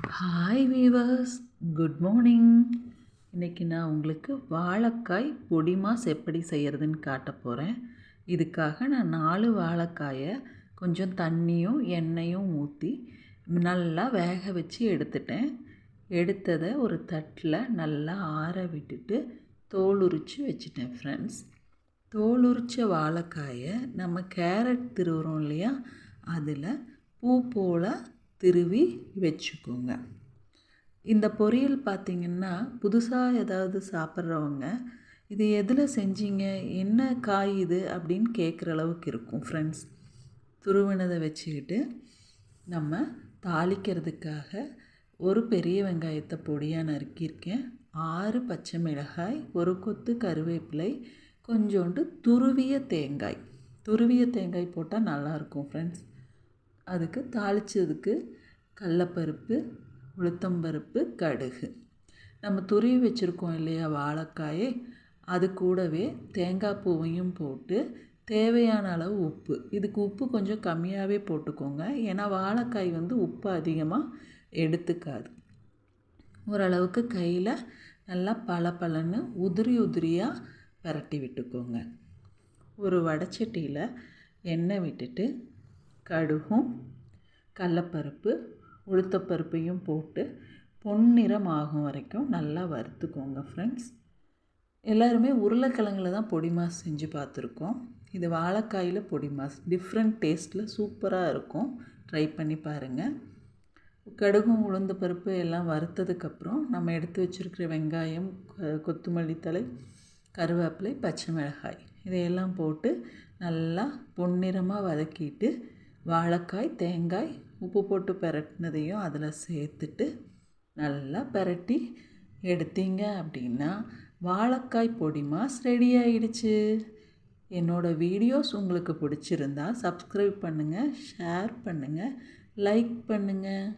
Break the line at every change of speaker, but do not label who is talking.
Hi viewers, good morning. இன்றைக்கி நான் உங்களுக்கு வாழைக்காய் பொடி மாஸ் எப்படி செய்கிறதுன்னு காட்ட போகிறேன். இதுக்காக நான் 4 வாழைக்காயை கொஞ்சம் தண்ணியும் எண்ணெயும் ஊற்றி நல்லா வேக வச்சு எடுத்துட்டேன். எடுத்ததை ஒரு தட்டில் நல்லா ஆற விட்டுட்டு தோல் உரித்து வச்சுட்டேன் ஃப்ரெண்ட்ஸ். தோல் உரித்த வாழைக்காயை நம்ம கேரட் திருவுறோம் இல்லையா, அதில் பூ போல் திருவி வச்சுக்கோங்க. இந்த பொரியல் பார்த்திங்கன்னா புதுசாக ஏதாவது சாப்பிட்றவங்க இது எதில் செஞ்சீங்க, என்ன காய் இது அப்படின்னு கேட்குற அளவுக்கு இருக்கும் ஃப்ரெண்ட்ஸ். துருவினதை வச்சுக்கிட்டு நம்ம தாளிக்கிறதுக்காக ஒரு பெரிய வெங்காயத்தை பொடியாக நறுக்கியிருக்கேன், 6 பச்சை மிளகாய், ஒரு கொத்து கருவேப்பிலை, கொஞ்சோண்டு துருவிய தேங்காய் போட்டால் நல்லாயிருக்கும் ஃப்ரெண்ட்ஸ். அதுக்கு தாளித்ததுக்கு கடலப்பருப்பு, உளுத்தம்பருப்பு, கடுகு. நம்ம துருவி வச்சுருக்கோம் இல்லையா வாழைக்காயை, அது கூடவே தேங்காய் பூவையும் போட்டு தேவையான அளவு உப்பு. இதுக்கு உப்பு கொஞ்சம் கம்மியாகவே போட்டுக்கோங்க, ஏன்னா வாழைக்காய் உப்பு அதிகமாக எடுத்துக்காது. ஓரளவுக்கு கையில் நல்லா பளபளன்னு உதிரியாக பரட்டி விட்டுக்கோங்க. ஒரு வடைச்சட்டியில் எண்ணெய் விட்டுட்டு கடுகும் கடலப்பருப்பு உளுத்தப்பருப்பையும் போட்டு பொன்னிறம் ஆகும் வரைக்கும் நல்லா வறுத்துக்கோங்க ஃப்ரெண்ட்ஸ். எல்லாருமே உருளைக்கிழங்குல தான் பொடி மாஸ் செஞ்சு பார்த்துருக்கோம். இது வாழைக்காயில் பொடி மாஸ் டிஃப்ரெண்ட் டேஸ்ட்டில் சூப்பராக இருக்கும், ட்ரை பண்ணி பாருங்கள். கடுகும் உளுந்த பருப்பு எல்லாம் வறுத்ததுக்கப்புறம் நம்ம எடுத்து வச்சுருக்கிற வெங்காயம், கொத்தமல்லி தழை, கருவேப்பிலை, பச்சை மிளகாய் இதையெல்லாம் போட்டு நல்லா பொன்னிறமாக வதக்கிட்டு வாழைக்காய், தேங்காய், உப்பு போட்டு பரட்டினதையும் அதில் சேர்த்துட்டு நல்லா பரட்டி எடுத்தீங்க அப்படின்னா வாழைக்காய் பொடி மாஸ் ரெடி ஆகிடுச்சு. என்னோடய வீடியோஸ் உங்களுக்கு பிடிச்சிருந்தா சப்ஸ்கிரைப் பண்ணுங்கள், ஷேர் பண்ணுங்கள், லைக் பண்ணுங்கள்.